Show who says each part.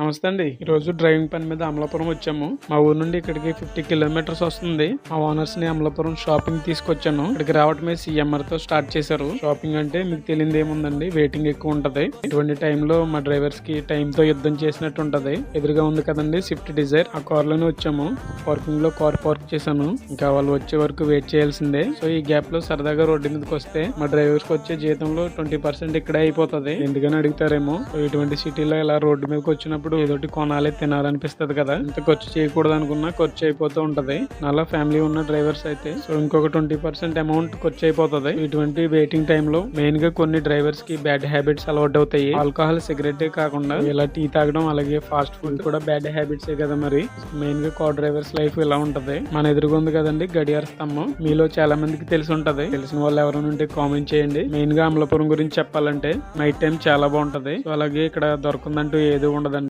Speaker 1: నమస్తే అండి. ఈ రోజు డ్రైవింగ్ పని మీద అమలాపురం వచ్చాము. మా ఊరు నుండి ఇక్కడికి 50 కిలోమీటర్స్ వస్తుంది. మా ఓనర్స్ ని అమలాపురం షాపింగ్ తీసుకొచ్చాను. ఇక్కడికి రావటమే CMR తో స్టార్ట్ చేశారు. షాపింగ్ అంటే మీకు తెలియదు ఏముందండి, వెయిటింగ్ ఎక్కువ ఉంటది. ఇటువంటి టైంలో మా డ్రైవర్స్ కి టైం తో యుద్ధం చేసినట్టు ఉంటది. ఎదురుగా ఉంది కదండి స్విఫ్ట్ డిజైర్, ఆ కార్ లోనే వచ్చాము. పార్కింగ్ లో కార్ పార్క్ చేశాను. ఇంకా వాళ్ళు వచ్చే వరకు వెయిట్ చేయాల్సిందే. సో ఈ గ్యాప్ లో సరదాగా రోడ్డు మీదకి వస్తే మా డ్రైవర్స్ కి వచ్చే జీతంలో 20% ఇక్కడే అయిపోతుంది. ఎందుకని అడుగుతారేమో. సో ఇటువంటి సిటీలో ఇలా రోడ్డు మీదకి వచ్చినప్పుడు ఏదోటి కొనాలి, తినాలనిపిస్తుంది కదా. ఇంత ఖర్చు చేయకూడదు అనుకున్నా ఖర్చు అయిపోతూ ఉంటది. నాలా ఫ్యామిలీ ఉన్న డ్రైవర్స్ అయితే సో ఇంకొక 20% అమౌంట్ ఖర్చు అయిపోతుంది. ఇటువంటి వెయిటింగ్ టైమ్ లో మెయిన్ గా కొన్ని డ్రైవర్స్ కి బ్యాడ్ హ్యాబిట్స్ అలవాటు అవుతాయి. ఆల్కహాల్, సిగరెట్ కాకుండా ఇలా టీ తాగడం, అలాగే ఫాస్ట్ ఫుడ్ కూడా బ్యాడ్ హ్యాబిట్స్ కదా. మరి మెయిన్ గా కార్ డ్రైవర్స్ లైఫ్ ఇలా ఉంటది. మన ఎదురుగా ఉంది కదండి గడియార స్తంభం. మీలో చాలా మందికి తెలిసి ఉంటది. తెలిసిన వాళ్ళు ఎవరైనా ఉంటే కామెంట్ చేయండి. మెయిన్ గా అమలాపురం గురించి చెప్పాలంటే నైట్ టైం చాలా బాగుంటది. సో అలాగే ఇక్కడ దొరకందంటూ ఏది ఉండదండి.